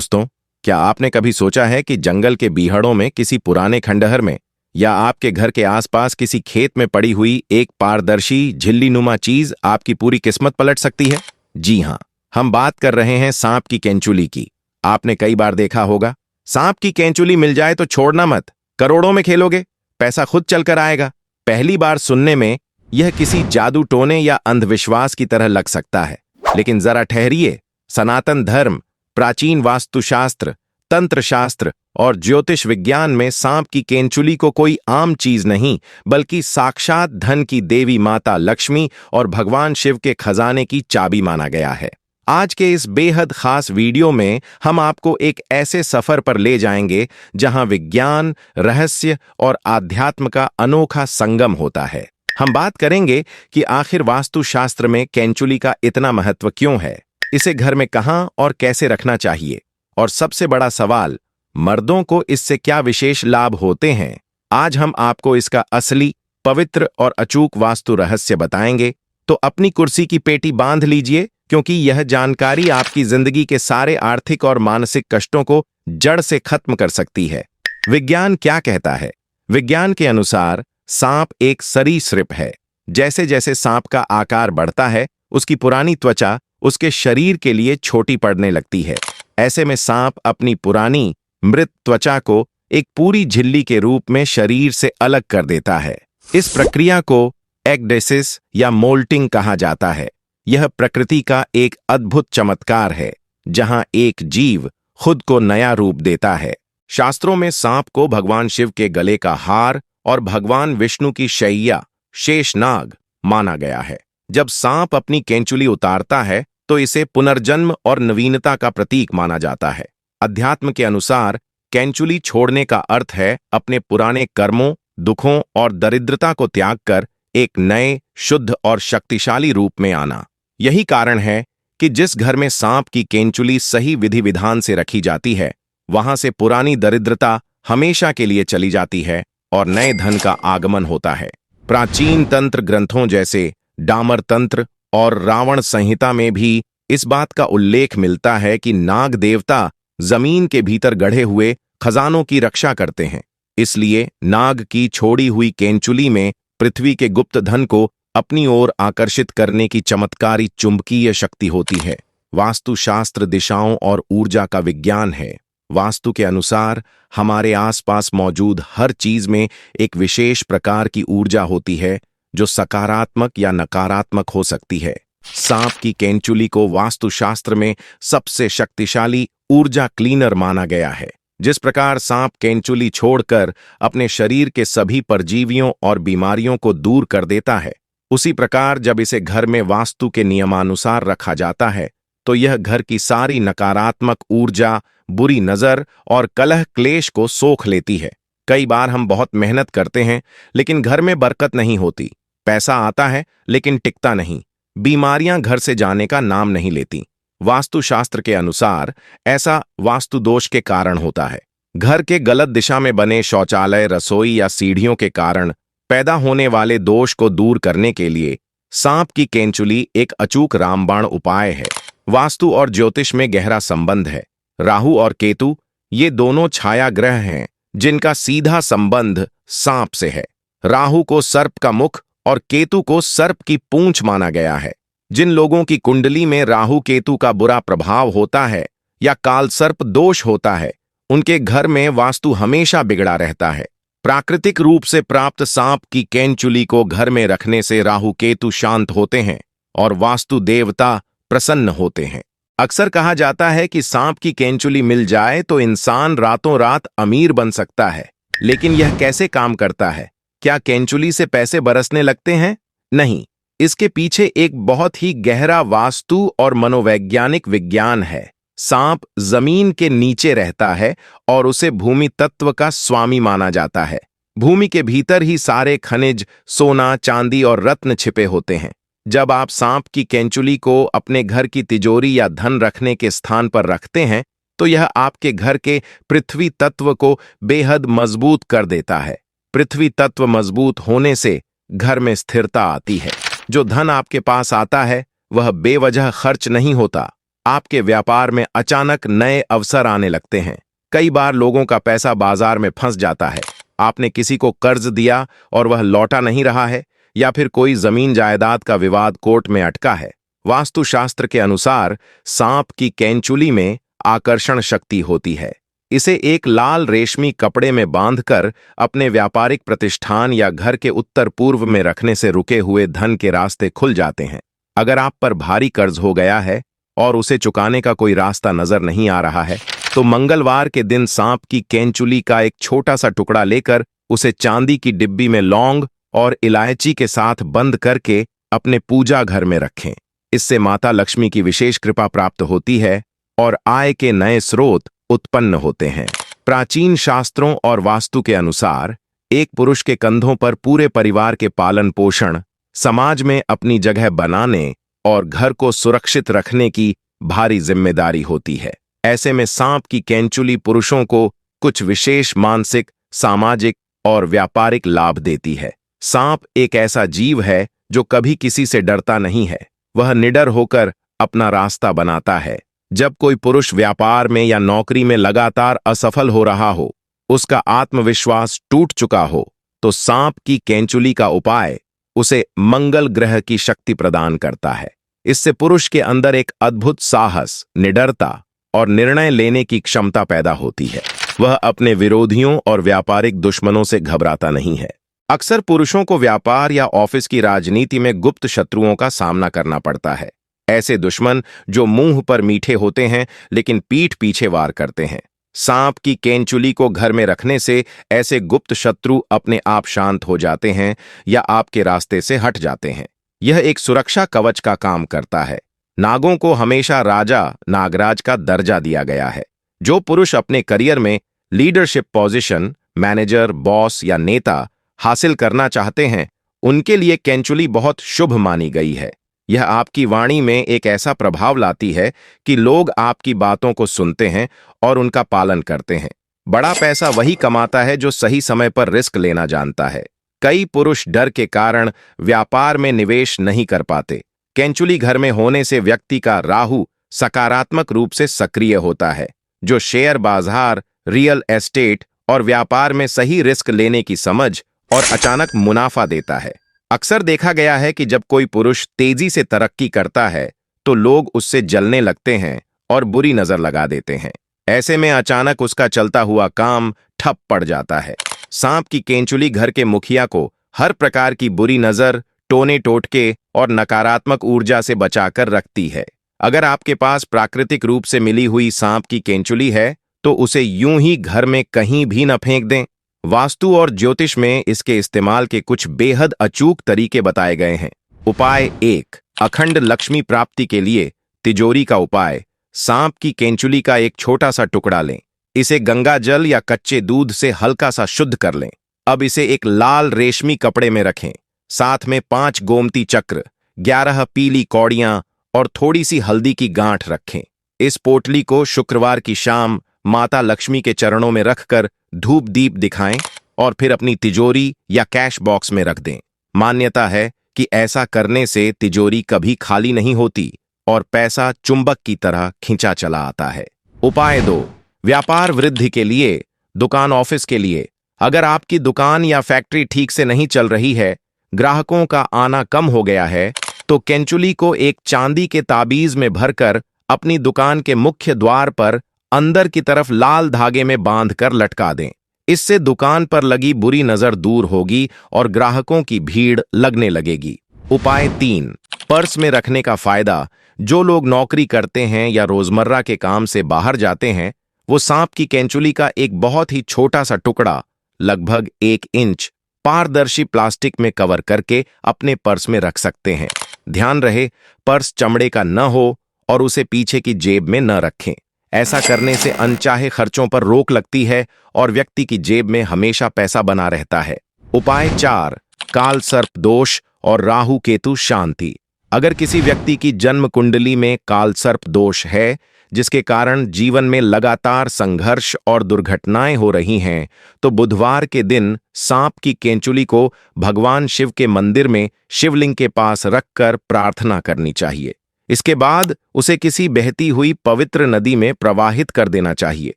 दोस्तों, क्या आपने कभी सोचा है कि जंगल के बीहड़ों में किसी पुराने खंडहर में या आपके घर के आसपास किसी खेत में पड़ी हुई एक पारदर्शी झिल्लीनुमा चीज आपकी पूरी किस्मत पलट सकती है? जी हां, हम बात कर रहे हैं सांप की केंचुली की। आपने कई बार देखा होगा, सांप की केंचुली मिल जाए तो छोड़ना मत, करोड़ों में खेलोगे, पैसा खुद चलकर आएगा। पहली बार सुनने में यह किसी जादू टोने या अंधविश्वास की तरह लग सकता है, लेकिन जरा ठहरिए। सनातन धर्म, प्राचीन वास्तुशास्त्र, तंत्र शास्त्र और ज्योतिष विज्ञान में सांप की केंचुली को कोई आम चीज नहीं, बल्कि साक्षात धन की देवी माता लक्ष्मी और भगवान शिव के खजाने की चाबी माना गया है। आज के इस बेहद खास वीडियो में हम आपको एक ऐसे सफर पर ले जाएंगे जहां विज्ञान, रहस्य और आध्यात्म का अनोखा संगम होता है। हम बात करेंगे कि आखिर वास्तुशास्त्र में केंचुली का इतना महत्व क्यों है, इसे घर में कहां और कैसे रखना चाहिए, और सबसे बड़ा सवाल, मर्दों को इससे क्या विशेष लाभ होते हैं। आज हम आपको इसका असली, पवित्र और अचूक वास्तु रहस्य बताएंगे। तो अपनी कुर्सी की पेटी बांध लीजिए, क्योंकि यह जानकारी आपकी जिंदगी के सारे आर्थिक और मानसिक कष्टों को जड़ से खत्म कर सकती है। विज्ञान क्या कहता है? विज्ञान के अनुसार सांप एक सरीसृप है। जैसे जैसे सांप का आकार बढ़ता है, उसकी पुरानी त्वचा उसके शरीर के लिए छोटी पड़ने लगती है। ऐसे में सांप अपनी पुरानी मृत त्वचा को एक पूरी झिल्ली के रूप में शरीर से अलग कर देता है। इस प्रक्रिया को एक्डेसिस या मोल्टिंग कहा जाता है। यह प्रकृति का एक अद्भुत चमत्कार है, जहां एक जीव खुद को नया रूप देता है। शास्त्रों में सांप को भगवान शिव के गले का हार और भगवान विष्णु की शैया शेषनाग माना गया है। जब सांप अपनी केंचुली उतारता है तो इसे पुनर्जन्म और नवीनता का प्रतीक माना जाता है। अध्यात्म के अनुसार केंचुली छोड़ने का अर्थ है अपने पुराने कर्मों, दुखों और दरिद्रता को त्याग कर एक नए, शुद्ध और शक्तिशाली रूप में आना। यही कारण है कि जिस घर में सांप की केंचुली सही विधि विधान से रखी जाती है, वहां से पुरानी दरिद्रता हमेशा के लिए चली जाती है और नए धन का आगमन होता है। प्राचीन तंत्र ग्रंथों जैसे डामर तंत्र और रावण संहिता में भी इस बात का उल्लेख मिलता है कि नाग देवता जमीन के भीतर गढ़े हुए खजानों की रक्षा करते हैं। इसलिए नाग की छोड़ी हुई केंचुली में पृथ्वी के गुप्त धन को अपनी ओर आकर्षित करने की चमत्कारी चुंबकीय शक्ति होती है। वास्तुशास्त्र दिशाओं और ऊर्जा का विज्ञान है। वास्तु के अनुसार हमारे आसपास मौजूद हर चीज में एक विशेष प्रकार की ऊर्जा होती है, जो सकारात्मक या नकारात्मक हो सकती है। सांप की केंचुली को वास्तुशास्त्र में सबसे शक्तिशाली ऊर्जा क्लीनर माना गया है। जिस प्रकार सांप केंचुली छोड़कर अपने शरीर के सभी परजीवियों और बीमारियों को दूर कर देता है, उसी प्रकार जब इसे घर में वास्तु के नियमानुसार रखा जाता है, तो यह घर की सारी नकारात्मक ऊर्जा, बुरी नजर और कलह क्लेश को सोख लेती है। कई बार हम बहुत मेहनत करते हैं, लेकिन घर में बरकत नहीं होती। पैसा आता है, लेकिन टिकता नहीं। बीमारियां घर से जाने का नाम नहीं लेती। वास्तुशास्त्र के अनुसार ऐसा वास्तु दोष के कारण होता है। घर के गलत दिशा में बने शौचालय, रसोई या सीढ़ियों के कारण पैदा होने वाले दोष को दूर करने के लिए सांप की केंचुली एक अचूक रामबाण उपाय है। वास्तु और ज्योतिष में गहरा संबंध है। राहु और केतु ये दोनों छाया ग्रह हैं, जिनका सीधा संबंध सांप से है। राहु को सर्प का मुख और केतु को सर्प की पूंछ माना गया है। जिन लोगों की कुंडली में राहु केतु का बुरा प्रभाव होता है या काल सर्प दोष होता है, उनके घर में वास्तु हमेशा बिगड़ा रहता है। प्राकृतिक रूप से प्राप्त सांप की केंचुली को घर में रखने से राहु केतु शांत होते हैं और वास्तु देवता प्रसन्न होते हैं। अक्सर कहा जाता है कि सांप की केंचुली मिल जाए तो इंसान रातों रात अमीर बन सकता है, लेकिन यह कैसे काम करता है? क्या केंचुली से पैसे बरसने लगते हैं? नहीं, इसके पीछे एक बहुत ही गहरा वास्तु और मनोवैज्ञानिक विज्ञान है। सांप जमीन के नीचे रहता है और उसे भूमि तत्व का स्वामी माना जाता है। भूमि के भीतर ही सारे खनिज, सोना, चांदी और रत्न छिपे होते हैं। जब आप सांप की केंचुली को अपने घर की तिजोरी या धन रखने के स्थान पर रखते हैं, तो यह आपके घर के पृथ्वी तत्व को बेहद मजबूत कर देता है। पृथ्वी तत्व मजबूत होने से घर में स्थिरता आती है। जो धन आपके पास आता है, वह बेवजह खर्च नहीं होता। आपके व्यापार में अचानक नए अवसर आने लगते हैं। कई बार लोगों का पैसा बाजार में फंस जाता है। आपने किसी को कर्ज दिया और वह लौटा नहीं रहा है, या फिर कोई जमीन जायदाद का विवाद कोर्ट में अटका है। वास्तुशास्त्र के अनुसार सांप की कैंचुली में आकर्षण शक्ति होती है। इसे एक लाल रेशमी कपड़े में बांधकर अपने व्यापारिक प्रतिष्ठान या घर के उत्तर पूर्व में रखने से रुके हुए धन के रास्ते खुल जाते हैं। अगर आप पर भारी कर्ज हो गया है और उसे चुकाने का कोई रास्ता नजर नहीं आ रहा है, तो मंगलवार के दिन सांप की कैंचुली का एक छोटा सा टुकड़ा लेकर उसे चांदी की डिब्बी में लौंग और इलायची के साथ बंद करके अपने पूजा घर में रखें। इससे माता लक्ष्मी की विशेष कृपा प्राप्त होती है और आय के नए स्रोत उत्पन्न होते हैं। प्राचीन शास्त्रों और वास्तु के अनुसार एक पुरुष के कंधों पर पूरे परिवार के पालन पोषण, समाज में अपनी जगह बनाने और घर को सुरक्षित रखने की भारी जिम्मेदारी होती है। ऐसे में सांप की कैंचुली पुरुषों को कुछ विशेष मानसिक, सामाजिक और व्यापारिक लाभ देती है। सांप एक ऐसा जीव है जो कभी किसी से डरता नहीं है। वह निडर होकर अपना रास्ता बनाता है। जब कोई पुरुष व्यापार में या नौकरी में लगातार असफल हो रहा हो, उसका आत्मविश्वास टूट चुका हो, तो सांप की कैंचुली का उपाय उसे मंगल ग्रह की शक्ति प्रदान करता है। इससे पुरुष के अंदर एक अद्भुत साहस, निडरता और निर्णय लेने की क्षमता पैदा होती है। वह अपने विरोधियों और व्यापारिक दुश्मनों से घबराता नहीं है। अक्सर पुरुषों को व्यापार या ऑफिस की राजनीति में गुप्त शत्रुओं का सामना करना पड़ता है। ऐसे दुश्मन जो मुंह पर मीठे होते हैं लेकिन पीठ पीछे वार करते हैं। सांप की कैंचुली को घर में रखने से ऐसे गुप्त शत्रु अपने आप शांत हो जाते हैं या आपके रास्ते से हट जाते हैं। यह एक सुरक्षा कवच का काम करता है। नागों को हमेशा राजा नागराज का दर्जा दिया गया है। जो पुरुष अपने करियर में लीडरशिप पोजीशन, मैनेजर, बॉस या नेता हासिल करना चाहते हैं, उनके लिए कैंचुली बहुत शुभ मानी गई है। यह आपकी वाणी में एक ऐसा प्रभाव लाती है कि लोग आपकी बातों को सुनते हैं और उनका पालन करते हैं। बड़ा पैसा वही कमाता है जो सही समय पर रिस्क लेना जानता है। कई पुरुष डर के कारण व्यापार में निवेश नहीं कर पाते। कैंचुली घर में होने से व्यक्ति का राहु सकारात्मक रूप से सक्रिय होता है, जो शेयर बाजार, रियल एस्टेट और व्यापार में सही रिस्क लेने की समझ और अचानक मुनाफा देता है। अक्सर देखा गया है कि जब कोई पुरुष तेजी से तरक्की करता है तो लोग उससे जलने लगते हैं और बुरी नजर लगा देते हैं। ऐसे में अचानक उसका चलता हुआ काम ठप पड़ जाता है। सांप की कैंचुली घर के मुखिया को हर प्रकार की बुरी नजर, टोने टोटके और नकारात्मक ऊर्जा से बचाकर रखती है। अगर आपके पास प्राकृतिक रूप से मिली हुई सांप की कैंचुली है तो उसे यूं ही घर में कहीं भी न फेंक दें। वास्तु और ज्योतिष में इसके इस्तेमाल के कुछ बेहद अचूक तरीके बताए गए हैं। उपाय 1, अखंड लक्ष्मी प्राप्ति के लिए तिजोरी का उपाय। सांप की कैंचुली का एक छोटा सा टुकड़ा लें। इसे गंगा जल या कच्चे दूध से हल्का सा शुद्ध कर लें। अब इसे एक लाल रेशमी कपड़े में रखें। साथ में 5 गोमती चक्र, 11 पीली कौड़ियां और थोड़ी सी हल्दी की गांठ रखें। इस पोटली को शुक्रवार की शाम माता लक्ष्मी के चरणों में रखकर धूप दीप दिखाएं और फिर अपनी तिजोरी या कैश बॉक्स में रख दें। मान्यता है कि ऐसा करने से तिजोरी कभी खाली नहीं होती और पैसा चुंबक की तरह खिंचा चला आता है। उपाय 2, व्यापार वृद्धि के लिए, दुकान ऑफिस के लिए। अगर आपकी दुकान या फैक्ट्री ठीक से नहीं चल रही है, ग्राहकों का आना कम हो गया है, तो कैंचुली को एक चांदी के ताबीज में भरकर अपनी दुकान के मुख्य द्वार पर अंदर की तरफ लाल धागे में बांधकर लटका दें। इससे दुकान पर लगी बुरी नजर दूर होगी और ग्राहकों की भीड़ लगने लगेगी। उपाय 3, पर्स में रखने का फायदा। जो लोग नौकरी करते हैं या रोजमर्रा के काम से बाहर जाते हैं, वो सांप की कैंचुली का एक बहुत ही छोटा सा टुकड़ा, लगभग 1 इंच, पारदर्शी प्लास्टिक में कवर करके अपने पर्स में रख सकते हैं। ध्यान रहे, पर्स चमड़े का न हो और उसे पीछे की जेब में न रखें। ऐसा करने से अनचाहे खर्चों पर रोक लगती है और व्यक्ति की जेब में हमेशा पैसा बना रहता है। उपाय 4, काल सर्प दोष और राहु केतु शांति। अगर किसी व्यक्ति की जन्म कुंडली में काल सर्प दोष है, जिसके कारण जीवन में लगातार संघर्ष और दुर्घटनाएं हो रही हैं, तो बुधवार के दिन सांप की कैंचुली को भगवान शिव के मंदिर में शिवलिंग के पास रखकर प्रार्थना करनी चाहिए। इसके बाद उसे किसी बहती हुई पवित्र नदी में प्रवाहित कर देना चाहिए।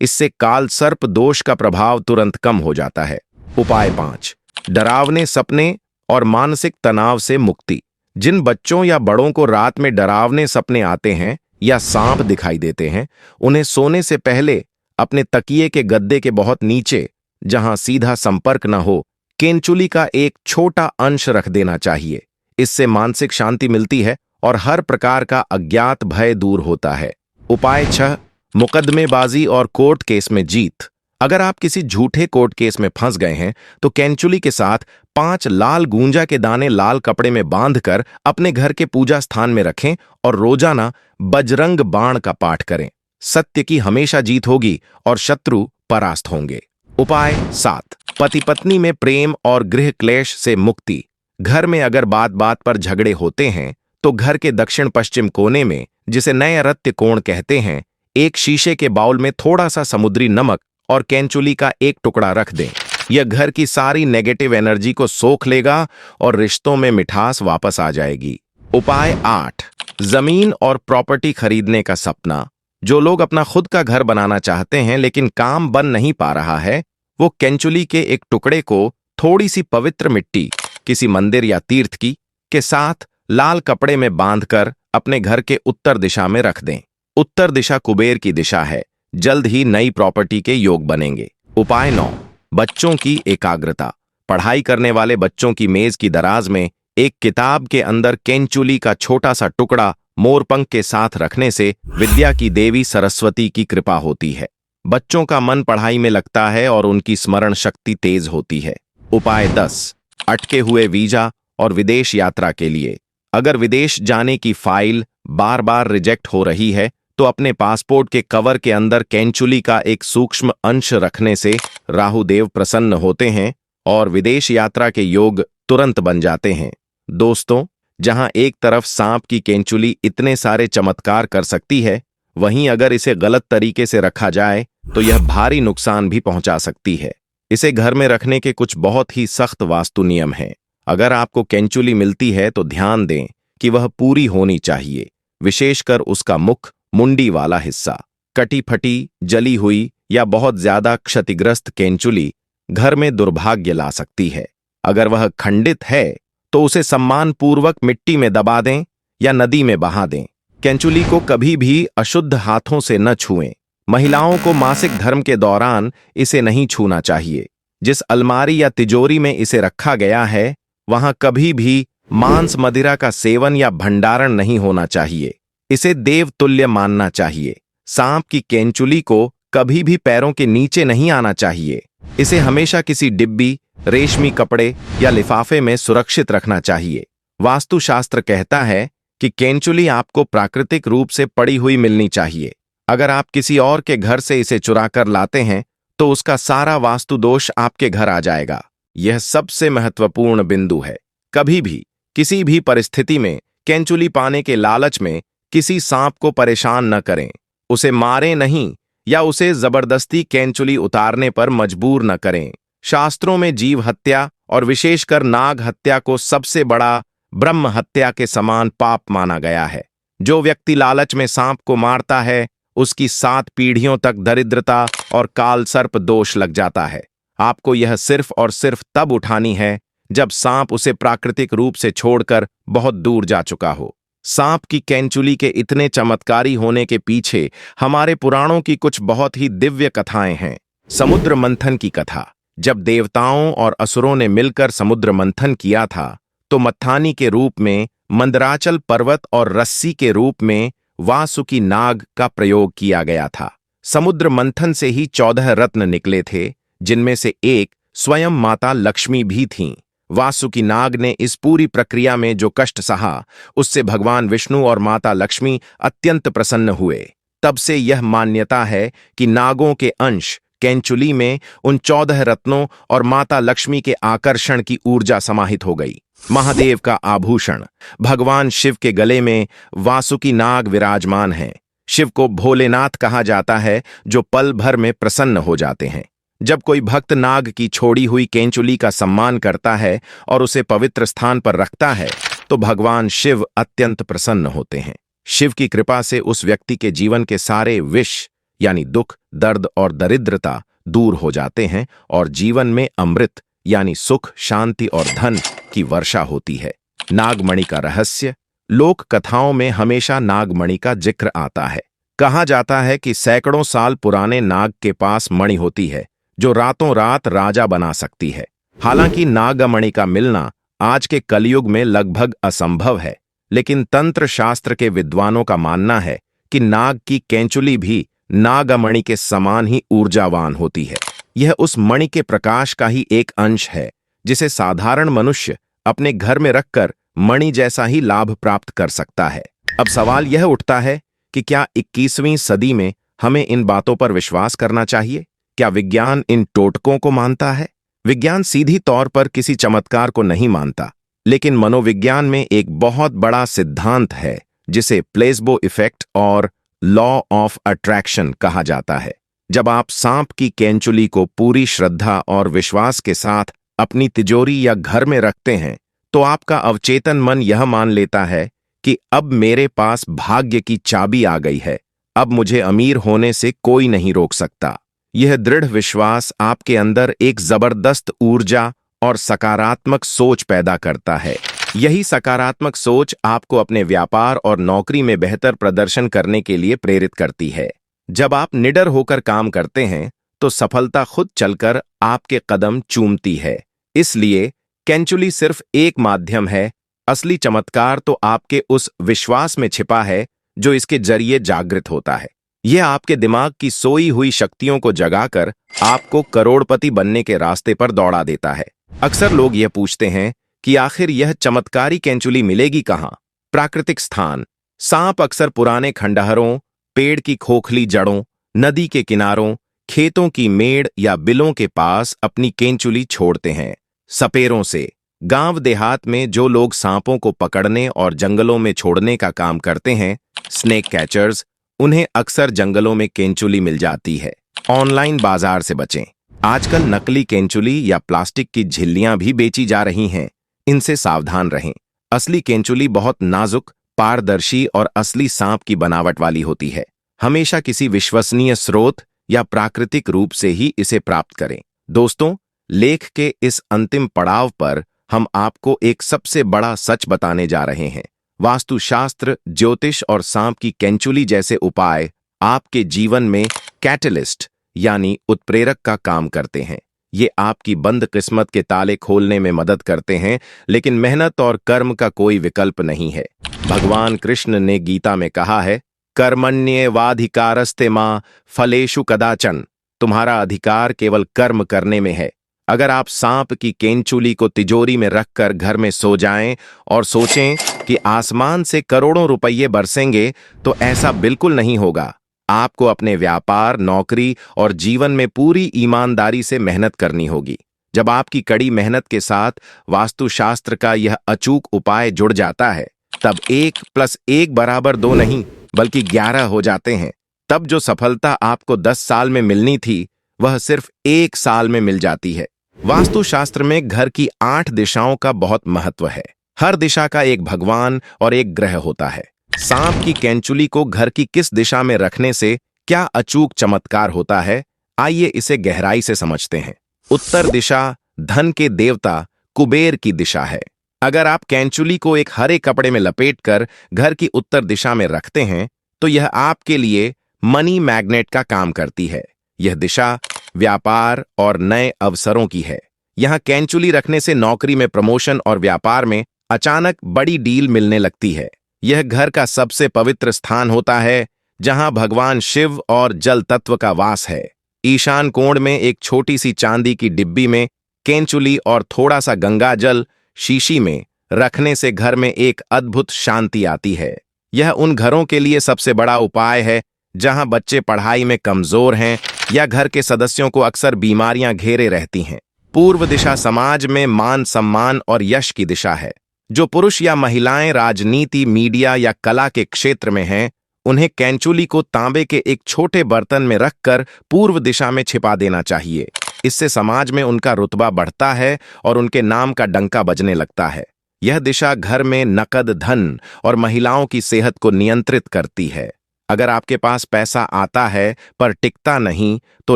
इससे काल सर्प दोष का प्रभाव तुरंत कम हो जाता है। उपाय 5, डरावने सपने और मानसिक तनाव से मुक्ति। जिन बच्चों या बड़ों को रात में डरावने सपने आते हैं या सांप दिखाई देते हैं, उन्हें सोने से पहले अपने तकिए के गद्दे के बहुत नीचे, जहां सीधा संपर्क न हो, केंचुली का एक छोटा अंश रख देना चाहिए। इससे मानसिक शांति मिलती है और हर प्रकार का अज्ञात भय दूर होता है। उपाय 6, मुकदमेबाजी और कोर्ट केस में जीत। अगर आप किसी झूठे कोर्ट केस में फंस गए हैं तो केंचुली के साथ 5 लाल गूंजा के दाने लाल कपड़े में बांधकर अपने घर के पूजा स्थान में रखें और रोजाना बजरंग बाण का पाठ करें। सत्य की हमेशा जीत होगी और शत्रु परास्त होंगे। उपाय 7, पति पत्नी में प्रेम और गृह क्लेश से मुक्ति। घर में अगर बात बात पर झगड़े होते हैं तो घर के दक्षिण पश्चिम कोने में, जिसे नैऋत्य कोण कहते हैं, एक शीशे के बाउल में थोड़ा सा समुद्री नमक और केंचुली का एक टुकड़ा रख दें। यह घर की सारी नेगेटिव एनर्जी को सोख लेगा और रिश्तों में मिठास वापस आ जाएगी। उपाय 8, जमीन और प्रॉपर्टी खरीदने का सपना। जो लोग अपना खुद का घर बनाना चाहते हैं लेकिन काम बन नहीं पा रहा है, वो केंचुली के एक टुकड़े को थोड़ी सी पवित्र मिट्टी, किसी मंदिर या तीर्थ की, के साथ लाल कपड़े में बांधकर अपने घर के उत्तर दिशा में रख दें। उत्तर दिशा कुबेर की दिशा है। जल्द ही नई प्रॉपर्टी के योग बनेंगे। उपाय 9, बच्चों की एकाग्रता। पढ़ाई करने वाले बच्चों की मेज की दराज में एक किताब के अंदर केंचुली का छोटा सा टुकड़ा मोरपंख के साथ रखने से विद्या की देवी सरस्वती की कृपा होती है। बच्चों का मन पढ़ाई में लगता है और उनकी स्मरण शक्ति तेज होती है। उपाय 10, अटके हुए वीजा और विदेश यात्रा के लिए। अगर विदेश जाने की फाइल बार बार रिजेक्ट हो रही है तो अपने पासपोर्ट के कवर के अंदर केंचुली का एक सूक्ष्म अंश रखने से राहुदेव प्रसन्न होते हैं और विदेश यात्रा के योग तुरंत बन जाते हैं। दोस्तों, जहां एक तरफ सांप की केंचुली इतने सारे चमत्कार कर सकती है, वहीं अगर इसे गलत तरीके से रखा जाए तो यह भारी नुकसान भी पहुंचा सकती है। इसे घर में रखने के कुछ बहुत ही सख्त वास्तु नियम हैं। अगर आपको केंचुली मिलती है तो ध्यान दें कि वह पूरी होनी चाहिए, विशेषकर उसका मुख, मुंडी वाला हिस्सा। कटी फटी, जली हुई या बहुत ज्यादा क्षतिग्रस्त केंचुली घर में दुर्भाग्य ला सकती है। अगर वह खंडित है तो उसे सम्मानपूर्वक मिट्टी में दबा दें या नदी में बहा दें। केंचुली को कभी भी अशुद्ध हाथों से न छुएं। महिलाओं को मासिक धर्म के दौरान इसे नहीं छूना चाहिए। जिस अलमारी या तिजोरी में इसे रखा गया है, वहां कभी भी मांस मदिरा का सेवन या भंडारण नहीं होना चाहिए। इसे देवतुल्य मानना चाहिए। सांप की केंचुली को कभी भी पैरों के नीचे नहीं आना चाहिए। इसे हमेशा किसी डिब्बी, रेशमी कपड़े या लिफाफे में सुरक्षित रखना चाहिए। वास्तुशास्त्र कहता है कि केंचुली आपको प्राकृतिक रूप से पड़ी हुई मिलनी चाहिए। अगर आप किसी और के घर से इसे चुरा कर लाते हैं तो उसका सारा वास्तु दोष आपके घर आ जाएगा। यह सबसे महत्वपूर्ण बिंदु है। कभी भी, किसी भी परिस्थिति में केंचुली पाने के लालच में किसी सांप को परेशान न करें। उसे मारें नहीं या उसे जबरदस्ती केंचुली उतारने पर मजबूर न करें। शास्त्रों में जीव हत्या और विशेषकर नाग हत्या को सबसे बड़ा ब्रह्म हत्या के समान पाप माना गया है। जो व्यक्ति लालच में सांप को मारता है, उसकी 7 पीढ़ियों तक दरिद्रता और काल सर्प दोष लग जाता है। आपको यह सिर्फ और सिर्फ तब उठानी है जब सांप उसे प्राकृतिक रूप से छोड़कर बहुत दूर जा चुका हो। सांप की केंचुली के इतने चमत्कारी होने के पीछे हमारे पुराणों की कुछ बहुत ही दिव्य कथाएं हैं। समुद्र मंथन की कथा। जब देवताओं और असुरों ने मिलकर समुद्र मंथन किया था तो मत्थानी के रूप में मंदराचल पर्वत और रस्सी के रूप में वासुकी नाग का प्रयोग किया गया था। समुद्र मंथन से ही 14 रत्न निकले थे, जिनमें से एक स्वयं माता लक्ष्मी भी थीं। वासुकी नाग ने इस पूरी प्रक्रिया में जो कष्ट सहा, उससे भगवान विष्णु और माता लक्ष्मी अत्यंत प्रसन्न हुए। तब से यह मान्यता है कि नागों के अंश केंचुली में उन 14 रत्नों और माता लक्ष्मी के आकर्षण की ऊर्जा समाहित हो गई। महादेव का आभूषण। भगवान शिव के गले में वासुकी नाग विराजमान हैं। शिव को भोलेनाथ कहा जाता है, जो पल भर में प्रसन्न हो जाते हैं। जब कोई भक्त नाग की छोड़ी हुई केंचुली का सम्मान करता है और उसे पवित्र स्थान पर रखता है तो भगवान शिव अत्यंत प्रसन्न होते हैं। शिव की कृपा से उस व्यक्ति के जीवन के सारे विष यानी दुख, दर्द और दरिद्रता दूर हो जाते हैं और जीवन में अमृत यानी सुख, शांति और धन की वर्षा होती है। नागमणि का रहस्य। लोक कथाओं में हमेशा नागमणि का जिक्र आता है। कहा जाता है कि सैकड़ों साल पुराने नाग के पास मणि होती है जो रातों रात राजा बना सकती है। हालांकि नागमणि का मिलना आज के कलयुग में लगभग असंभव है, लेकिन तंत्र शास्त्र के विद्वानों का मानना है कि नाग की केंचुली भी नागमणि के समान ही ऊर्जावान होती है। यह उस मणि के प्रकाश का ही एक अंश है जिसे साधारण मनुष्य अपने घर में रखकर मणि जैसा ही लाभ प्राप्त कर सकता है। अब सवाल यह उठता है कि क्या 21वीं सदी में हमें इन बातों पर विश्वास करना चाहिए? क्या विज्ञान इन टोटकों को मानता है? विज्ञान सीधी तौर पर किसी चमत्कार को नहीं मानता, लेकिन मनोविज्ञान में एक बहुत बड़ा सिद्धांत है जिसे प्लेसबो इफेक्ट और लॉ ऑफ अट्रैक्शन कहा जाता है। जब आप सांप की केंचुली को पूरी श्रद्धा और विश्वास के साथ अपनी तिजोरी या घर में रखते हैं, तो आपका अवचेतन मन यह मान लेता है कि अब मेरे पास भाग्य की चाबी आ गई है, अब मुझे अमीर होने से कोई नहीं रोक सकता। यह दृढ़ विश्वास आपके अंदर एक जबरदस्त ऊर्जा और सकारात्मक सोच पैदा करता है। यही सकारात्मक सोच आपको अपने व्यापार और नौकरी में बेहतर प्रदर्शन करने के लिए प्रेरित करती है। जब आप निडर होकर काम करते हैं, तो सफलता खुद चलकर आपके कदम चूमती है। इसलिए केंचुली सिर्फ एक माध्यम है, असली चमत्कार तो आपके उस विश्वास में छिपा है जो इसके जरिए जागृत होता है। यह आपके दिमाग की सोई हुई शक्तियों को जगाकर आपको करोड़पति बनने के रास्ते पर दौड़ा देता है। अक्सर लोग यह पूछते हैं कि आखिर यह चमत्कारी केंचुली मिलेगी कहां? प्राकृतिक स्थान। सांप अक्सर पुराने खंडहरों, पेड़ की खोखली जड़ों, नदी के किनारों, खेतों की मेड़ या बिलों के पास अपनी केंचुली छोड़ते हैं। सपेरों से। गांव देहात में जो लोग सांपों को पकड़ने और जंगलों में छोड़ने का काम करते हैं, स्नेक कैचर्स, उन्हें अक्सर जंगलों में केंचुली मिल जाती है। ऑनलाइन बाजार से बचें। आजकल नकली केंचुली या प्लास्टिक की झिल्लियां भी बेची जा रही हैं, इनसे सावधान रहें। असली केंचुली बहुत नाजुक, पारदर्शी और असली सांप की बनावट वाली होती है। हमेशा किसी विश्वसनीय स्रोत या प्राकृतिक रूप से ही इसे प्राप्त करें। दोस्तों, लेख के इस अंतिम पड़ाव पर हम आपको एक सबसे बड़ा सच बताने जा रहे हैं। वास्तुशास्त्र, ज्योतिष और सांप की केंचुली जैसे उपाय आपके जीवन में कैटलिस्ट यानी उत्प्रेरक का काम करते हैं। ये आपकी बंद किस्मत के ताले खोलने में मदद करते हैं, लेकिन मेहनत और कर्म का कोई विकल्प नहीं है। भगवान कृष्ण ने गीता में कहा है, कर्मण्येवाधिकारस्ते मां फलेषु कदाचन। तुम्हारा अधिकार केवल कर्म करने में है। अगर आप सांप की केंचुली को तिजोरी में रखकर घर में सो जाएं और सोचें कि आसमान से करोड़ों रुपये बरसेंगे, तो ऐसा बिल्कुल नहीं होगा। आपको अपने व्यापार, नौकरी और जीवन में पूरी ईमानदारी से मेहनत करनी होगी। जब आपकी कड़ी मेहनत के साथ वास्तुशास्त्र का यह अचूक उपाय जुड़ जाता है, तब 1+1 = 2 नहीं बल्कि 11 हो जाते हैं। तब जो सफलता आपको 10 साल में मिलनी थी, वह सिर्फ 1 साल में मिल जाती है। वास्तुशास्त्र में घर की 8 दिशाओं का बहुत महत्व है। हर दिशा का एक भगवान और एक ग्रह होता है। सांप की केंचुली को घर की किस दिशा में रखने से क्या अचूक चमत्कार होता है, आइए इसे गहराई से समझते हैं। उत्तर दिशा धन के देवता कुबेर की दिशा है। अगर आप केंचुली को एक हरे कपड़े में लपेटकर घर की उत्तर दिशा में रखते हैं, तो यह आपके लिए मनी मैग्नेट का काम करती है। यह दिशा व्यापार और नए अवसरों की है। यहां केंचुली रखने से नौकरी में प्रमोशन और व्यापार में अचानक बड़ी डील मिलने लगती है। यह घर का सबसे पवित्र स्थान होता है, जहां भगवान शिव और जल तत्व का वास है। ईशान कोण में एक छोटी सी चांदी की डिब्बी में केंचुली और थोड़ा सा गंगा जल शीशी में रखने से घर में एक अद्भुत शांति आती है। यह उन घरों के लिए सबसे बड़ा उपाय है जहां बच्चे पढ़ाई में कमजोर हैं या घर के सदस्यों को अक्सर बीमारियां घेरे रहती हैं। पूर्व दिशा समाज में मान, सम्मान और यश की दिशा है। जो पुरुष या महिलाएं राजनीति, मीडिया या कला के क्षेत्र में हैं, उन्हें केंचुली को तांबे के एक छोटे बर्तन में रखकर पूर्व दिशा में छिपा देना चाहिए। इससे समाज में उनका रुतबा बढ़ता है और उनके नाम का डंका बजने लगता है। यह दिशा घर में नकद धन और महिलाओं की सेहत को नियंत्रित करती है। अगर आपके पास पैसा आता है पर टिकता नहीं, तो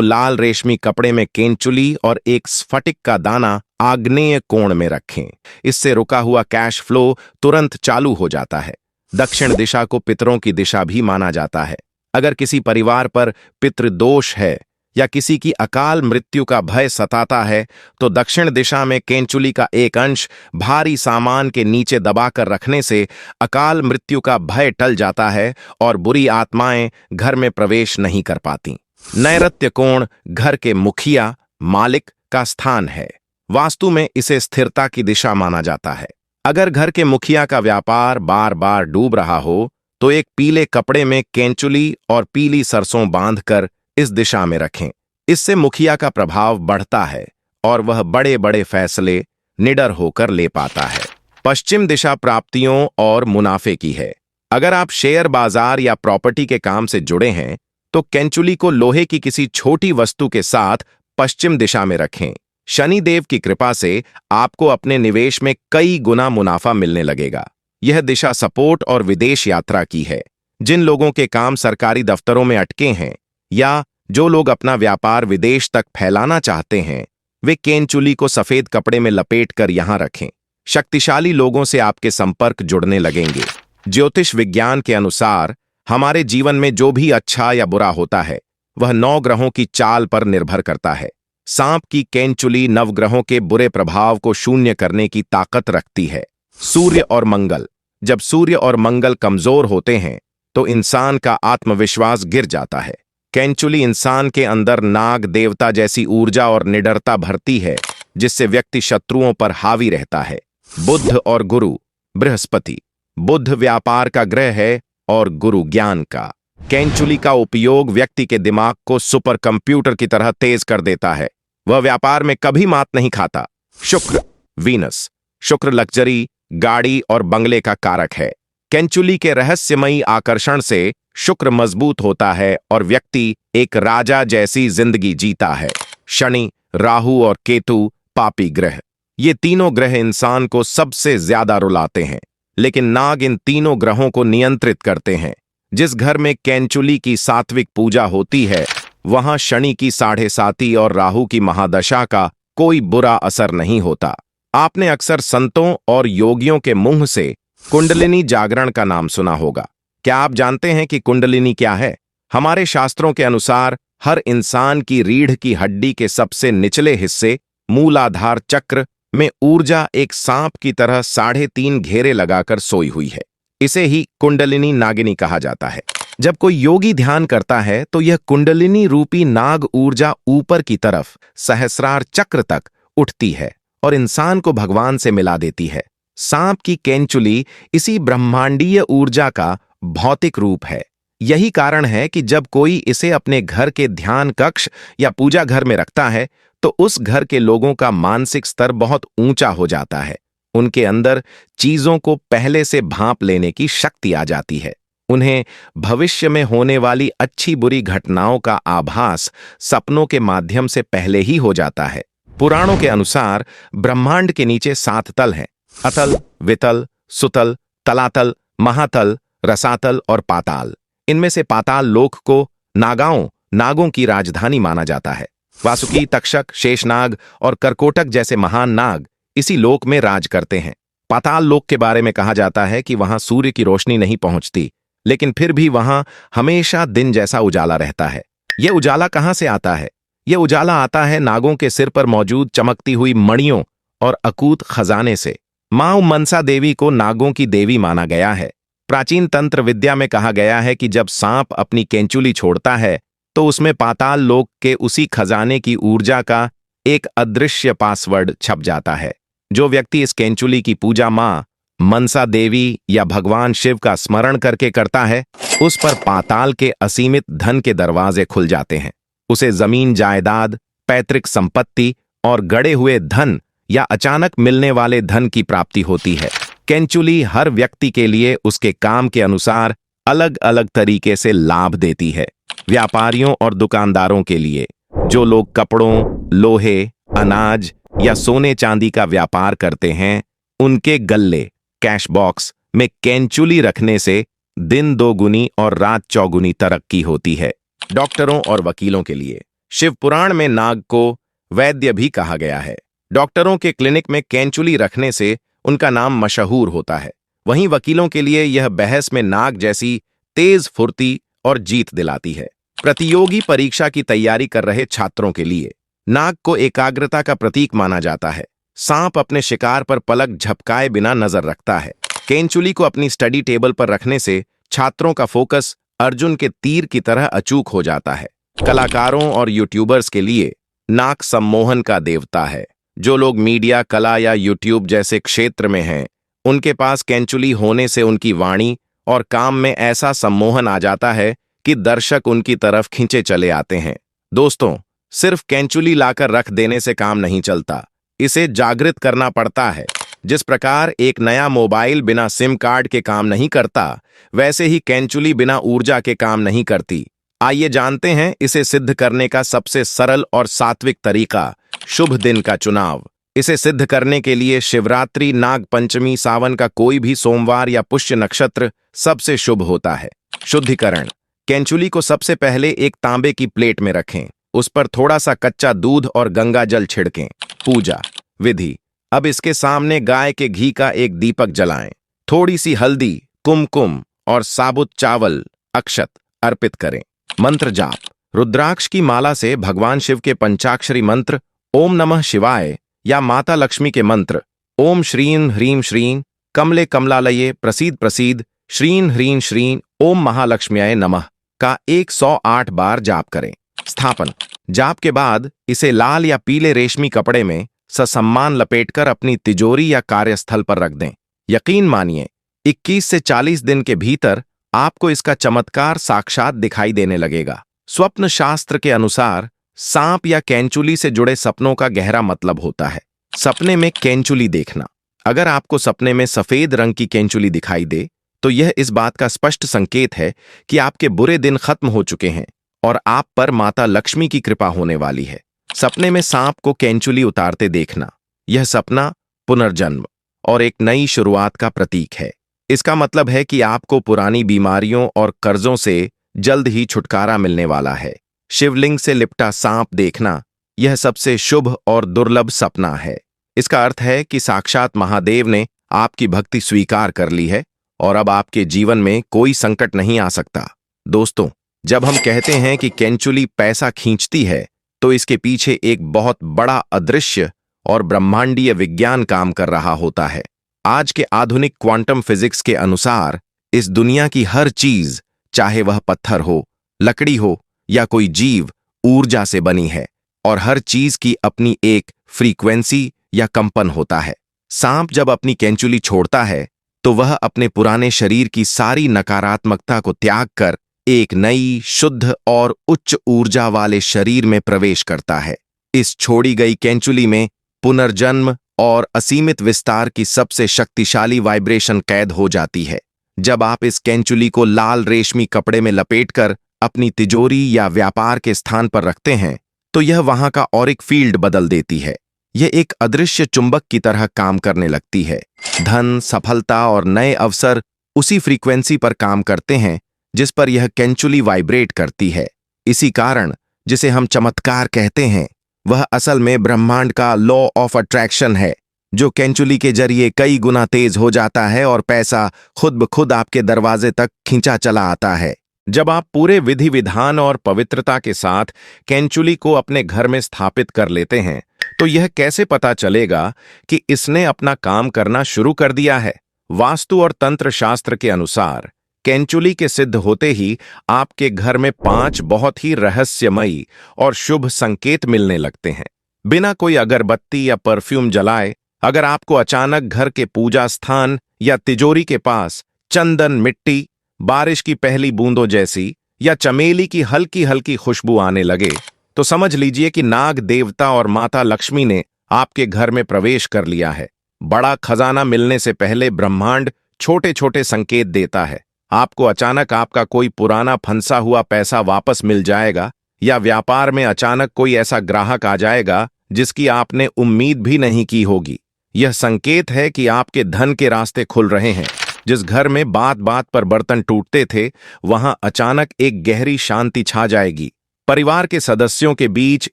लाल रेशमी कपड़े में केंचुली और एक स्फटिक का दाना आग्नेय कोण में रखें। इससे रुका हुआ कैश फ्लो तुरंत चालू हो जाता है। दक्षिण दिशा को पितरों की दिशा भी माना जाता है। अगर किसी परिवार पर पितृदोष है या किसी की अकाल मृत्यु का भय सताता है, तो दक्षिण दिशा में केंचुली का एक अंश भारी सामान के नीचे दबाकर रखने से अकाल मृत्यु का भय टल जाता है और बुरी आत्माएं घर में प्रवेश नहीं कर पाती। नैऋत्य कोण घर के मुखिया मालिक का स्थान है। वास्तु में इसे स्थिरता की दिशा माना जाता है। अगर घर के मुखिया का व्यापार बार बार डूब रहा हो, तो एक पीले कपड़े में केंचुली और पीली सरसों बांधकर इस दिशा में रखें। इससे मुखिया का प्रभाव बढ़ता है और वह बड़े बड़े फैसले निडर होकर ले पाता है। पश्चिम दिशा प्राप्तियों और मुनाफे की है। अगर आप शेयर बाजार या प्रॉपर्टी के काम से जुड़े हैं, तो केंचुली को लोहे की किसी छोटी वस्तु के साथ पश्चिम दिशा में रखें। शनि देव की कृपा से आपको अपने निवेश में कई गुना मुनाफा मिलने लगेगा। यह दिशा सपोर्ट और विदेश यात्रा की है। जिन लोगों के काम सरकारी दफ्तरों में अटके हैं या जो लोग अपना व्यापार विदेश तक फैलाना चाहते हैं, वे केंचुली को सफेद कपड़े में लपेटकर यहां रखें। शक्तिशाली लोगों से आपके संपर्क जुड़ने लगेंगे। ज्योतिष विज्ञान के अनुसार हमारे जीवन में जो भी अच्छा या बुरा होता है, वह 9 ग्रहों की चाल पर निर्भर करता है। सांप की केंचुली नवग्रहों के बुरे प्रभाव को शून्य करने की ताकत रखती है। सूर्य और मंगल। जब सूर्य और मंगल कमजोर होते हैं, तो इंसान का आत्मविश्वास गिर जाता है। केंचुली इंसान के अंदर नाग देवता जैसी ऊर्जा और निडरता भरती है, जिससे व्यक्ति शत्रुओं पर हावी रहता है। बुध और गुरु। बृहस्पति बुध व्यापार का ग्रह है और गुरु ज्ञान का। केंचुली का उपयोग व्यक्ति के दिमाग को सुपर कंप्यूटर की तरह तेज कर देता है। वह व्यापार में कभी मात नहीं खाता। शुक्र वीनस। शुक्र लग्जरी, गाड़ी और बंगले का कारक है। केंचुली के रहस्यमयी आकर्षण से शुक्र मजबूत होता है और व्यक्ति एक राजा जैसी जिंदगी जीता है। शनि, राहु और केतु पापी ग्रह। ये तीनों ग्रह इंसान को सबसे ज्यादा रुलाते हैं, लेकिन नाग इन तीनों ग्रहों को नियंत्रित करते हैं। जिस घर में केंचुली की सात्विक पूजा होती है, वहां शनि की 7.5 और राहु की महादशा का कोई बुरा असर नहीं होता। आपने अक्सर संतों और योगियों के मुंह से कुंडलिनी जागरण का नाम सुना होगा। क्या आप जानते हैं कि कुंडलिनी क्या है? हमारे शास्त्रों के अनुसार हर इंसान की रीढ़ की हड्डी के सबसे निचले हिस्से मूलाधार चक्र में ऊर्जा एक सांप की तरह 3.5 घेरे लगाकर सोई हुई है। इसे ही कुंडलिनी नागिनी कहा जाता है। जब कोई योगी ध्यान करता है, तो यह कुंडलिनी रूपी नाग ऊर्जा ऊपर की तरफ सहस्रार चक्र तक उठती है और इंसान को भगवान से मिला देती है। सांप की केंचुली इसी ब्रह्मांडीय ऊर्जा का भौतिक रूप है। यही कारण है कि जब कोई इसे अपने घर के ध्यान कक्ष या पूजा घर में रखता है, तो उस घर के लोगों का मानसिक स्तर बहुत ऊंचा हो जाता है। उनके अंदर चीजों को पहले से भांप लेने की शक्ति आ जाती है। उन्हें भविष्य में होने वाली अच्छी बुरी घटनाओं का आभास सपनों के माध्यम से पहले ही हो जाता है। पुराणों के अनुसार ब्रह्मांड के नीचे 7 तल हैं: अतल, वितल, सुतल, तलातल, महातल, रसातल और पाताल। इनमें से पाताल लोक को नागों की राजधानी माना जाता है। वासुकी, तक्षक, शेषनाग और करकोटक जैसे महान नाग इसी लोक में राज करते हैं। पाताल लोक के बारे में कहा जाता है कि वहां सूर्य की रोशनी नहीं पहुंचती, लेकिन फिर भी वहां हमेशा दिन जैसा उजाला रहता है। यह उजाला कहां से आता है? यह उजाला आता है नागों के सिर पर मौजूद चमकती हुई मणियों और अकूत खजाने से। मां मनसा देवी को नागों की देवी माना गया है। प्राचीन तंत्र विद्या में कहा गया है कि जब सांप अपनी केंचुली छोड़ता है, तो उसमें पाताल लोक के उसी खजाने की ऊर्जा का एक अदृश्य पासवर्ड छप जाता है। जो व्यक्ति इस केंचुली की पूजा मां मनसा देवी या भगवान शिव का स्मरण करके करता है, उस पर पाताल के असीमित धन के दरवाजे खुल जाते हैं। उसे जमीन जायदाद, पैतृक संपत्ति और गड़े हुए धन या अचानक मिलने वाले धन की प्राप्ति होती है। केंचुली हर व्यक्ति के लिए उसके काम के अनुसार अलग अलग तरीके से लाभ देती है। व्यापारियों और दुकानदारों के लिए, जो लोग कपड़ों, लोहे, अनाज या सोने चांदी का व्यापार करते हैं, उनके गल्ले कैश बॉक्स में कैंचुली रखने से दिन दोगुनी और रात चौगुनी तरक्की होती है। डॉक्टरों और वकीलों के लिए शिव पुराण में नाग को वैद्य भी कहा गया है। डॉक्टरों के क्लिनिक में कैंचुली रखने से उनका नाम मशहूर होता है। वहीं वकीलों के लिए यह बहस में नाग जैसी तेज फुर्ती और जीत दिलाती है। प्रतियोगी परीक्षा की तैयारी कर रहे छात्रों के लिए नाग को एकाग्रता का प्रतीक माना जाता है। सांप अपने शिकार पर पलक झपकाए बिना नजर रखता है। कैंचुली को अपनी स्टडी टेबल पर रखने से छात्रों का फोकस अर्जुन के तीर की तरह अचूक हो जाता है। कलाकारों और यूट्यूबर्स के लिए नाग सम्मोहन का देवता है। जो लोग मीडिया, कला या यूट्यूब जैसे क्षेत्र में हैं, उनके पास कैंचुली होने से उनकी वाणी और काम में ऐसा सम्मोहन आ जाता है कि दर्शक उनकी तरफ खींचे चले आते हैं। दोस्तों, सिर्फ कैंचुली लाकर रख देने से काम नहीं चलता, इसे जागृत करना पड़ता है। जिस प्रकार एक नया मोबाइल बिना सिम कार्ड के काम नहीं करता, वैसे ही कैंचुली बिना ऊर्जा के काम नहीं करती। आइए जानते हैं इसे सिद्ध करने का सबसे सरल और सात्विक तरीका, शुभ दिन का चुनाव। इसे सिद्ध करने के लिए शिवरात्रि, नाग पंचमी, सावन का कोई भी सोमवार या पुष्य नक्षत्र सबसे शुभ होता है। शुद्धिकरण: कैंचुली को सबसे पहले एक तांबे की प्लेट में रखें, उस पर थोड़ा सा कच्चा दूध और गंगा जल छिड़कें। पूजा विधि: अब इसके सामने गाय के घी का एक दीपक जलाएं, थोड़ी सी हल्दी, कुमकुम और साबुत चावल अक्षत अर्पित करें। मंत्र जाप: रुद्राक्ष की माला से भगवान शिव के पंचाक्षरी मंत्र ओम नमः शिवाय या माता लक्ष्मी के मंत्र ओम श्रीं ह्रीं श्रीं कमले कमलालये प्रसीद प्रसीद श्रीं ह्रीं श्रीं ओम महालक्ष्म्याय नमः का 108 बार जाप करें। स्थापन: जाप के बाद इसे लाल या पीले रेशमी कपड़े में ससम्मान लपेटकर अपनी तिजोरी या कार्यस्थल पर रख दें। यकीन मानिए, 21 से 40 दिन के भीतर आपको इसका चमत्कार साक्षात दिखाई देने लगेगा। स्वप्न शास्त्र के अनुसार सांप या कैंचुली से जुड़े सपनों का गहरा मतलब होता है। सपने में कैंचुली देखना: अगर आपको सपने में सफेद रंग की कैंचुली दिखाई दे, तो यह इस बात का स्पष्ट संकेत है कि आपके बुरे दिन खत्म हो चुके हैं और आप पर माता लक्ष्मी की कृपा होने वाली है। सपने में सांप को कैंचुली उतारते देखना: यह सपना पुनर्जन्म और एक नई शुरुआत का प्रतीक है। इसका मतलब है कि आपको पुरानी बीमारियों और कर्जों से जल्द ही छुटकारा मिलने वाला है। शिवलिंग से लिपटा सांप देखना: यह सबसे शुभ और दुर्लभ सपना है। इसका अर्थ है कि साक्षात महादेव ने आपकी भक्ति स्वीकार कर ली है और अब आपके जीवन में कोई संकट नहीं आ सकता। दोस्तों, जब हम कहते हैं कि कैंचुली पैसा खींचती है, तो इसके पीछे एक बहुत बड़ा अदृश्य और ब्रह्मांडीय विज्ञान काम कर रहा होता है। आज के आधुनिक क्वांटम फिजिक्स के अनुसार इस दुनिया की हर चीज, चाहे वह पत्थर हो, लकड़ी हो या कोई जीव, ऊर्जा से बनी है और हर चीज की अपनी एक फ्रीक्वेंसी या कंपन होता है। सांप जब अपनी कैंचुली छोड़ता है, तो वह अपने पुराने शरीर की सारी नकारात्मकता को त्याग कर एक नई, शुद्ध और उच्च ऊर्जा वाले शरीर में प्रवेश करता है। इस छोड़ी गई कैंचुली में पुनर्जन्म और असीमित विस्तार की सबसे शक्तिशाली वाइब्रेशन कैद हो जाती है। जब आप इस कैंचुली को लाल रेशमी कपड़े में लपेटकर अपनी तिजोरी या व्यापार के स्थान पर रखते हैं, तो यह वहां का ऑरिक फील्ड बदल देती है। यह एक अदृश्य चुंबक की तरह काम करने लगती है। धन, सफलता और नए अवसर उसी फ्रीक्वेंसी पर काम करते हैं जिस पर यह कैंचुली वाइब्रेट करती है। इसी कारण जिसे हम चमत्कार कहते हैं, वह असल में ब्रह्मांड का लॉ ऑफ अट्रैक्शन है, जो कैंचुली के जरिए कई गुना तेज हो जाता है और पैसा खुद ब खुद आपके दरवाजे तक खींचा चला आता है। जब आप पूरे विधि विधान और पवित्रता के साथ कैंचुली को अपने घर में स्थापित कर लेते हैं, तो यह कैसे पता चलेगा कि इसने अपना काम करना शुरू कर दिया है? वास्तु और तंत्र शास्त्र के अनुसार कैंचुली के सिद्ध होते ही आपके घर में 5 बहुत ही रहस्यमयी और शुभ संकेत मिलने लगते हैं। बिना कोई अगरबत्ती या परफ्यूम जलाए, अगर आपको अचानक घर के पूजा स्थान या तिजोरी के पास चंदन, मिट्टी, बारिश की पहली बूंदों जैसी या चमेली की हल्की हल्की खुशबू आने लगे, तो समझ लीजिए कि नाग देवता और माता लक्ष्मी ने आपके घर में प्रवेश कर लिया है। बड़ा खजाना मिलने से पहले ब्रह्मांड छोटे छोटे संकेत देता है। आपको अचानक आपका कोई पुराना फंसा हुआ पैसा वापस मिल जाएगा, या व्यापार में अचानक कोई ऐसा ग्राहक आ जाएगा जिसकी आपने उम्मीद भी नहीं की होगी, यह संकेत है कि आपके धन के रास्ते खुल रहे हैं। जिस घर में बात बात पर बर्तन टूटते थे, वहां अचानक एक गहरी शांति छा जाएगी। परिवार के सदस्यों के बीच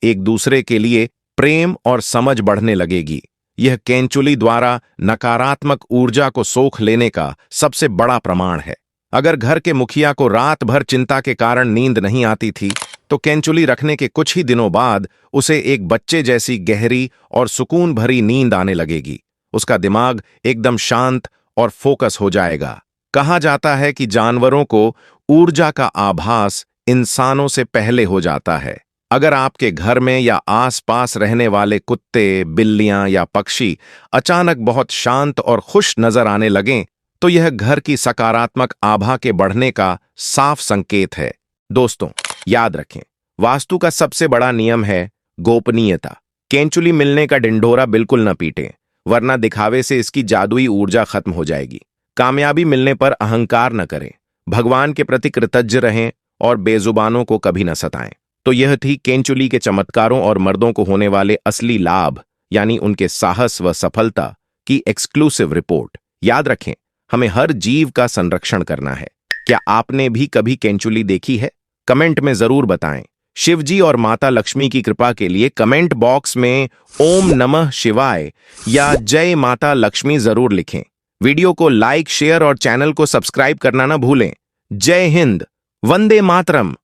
एक दूसरे के लिए प्रेम और समझ बढ़ने लगेगी। यह केंचुली द्वारा नकारात्मक ऊर्जा को सोख लेने का सबसे बड़ा प्रमाण है। अगर घर के मुखिया को रात भर चिंता के कारण नींद नहीं आती थी, तो केंचुली रखने के कुछ ही दिनों बाद उसे एक बच्चे जैसी गहरी और सुकून भरी नींद आने लगेगी। उसका दिमाग एकदम शांत और फोकस हो जाएगा। कहा जाता है कि जानवरों को ऊर्जा का आभास इंसानों से पहले हो जाता है। अगर आपके घर में या आसपास रहने वाले कुत्ते, बिल्लियां या पक्षी अचानक बहुत शांत और खुश नजर आने लगें, तो यह घर की सकारात्मक आभा के बढ़ने का साफ संकेत है। दोस्तों, याद रखें, वास्तु का सबसे बड़ा नियम है गोपनीयता। केंचुली मिलने का ढिंढोरा बिल्कुल न पीटें, वरना दिखावे से इसकी जादुई ऊर्जा खत्म हो जाएगी। कामयाबी मिलने पर अहंकार न करें, भगवान के प्रति कृतज्ञ रहें और बेजुबानों को कभी न सताएं। तो यह थी केंचुली के चमत्कारों और मर्दों को होने वाले असली लाभ, यानी उनके साहस व सफलता की एक्सक्लूसिव रिपोर्ट। याद रखें, हमें हर जीव का संरक्षण करना है। क्या आपने भी कभी केंचुली देखी है? कमेंट में जरूर बताएं। शिवजी और माता लक्ष्मी की कृपा के लिए कमेंट बॉक्स में ओम नमः शिवाय या जय माता लक्ष्मी जरूर लिखें। वीडियो को लाइक, शेयर और चैनल को सब्सक्राइब करना ना भूलें। जय हिंद, वंदे मातरम।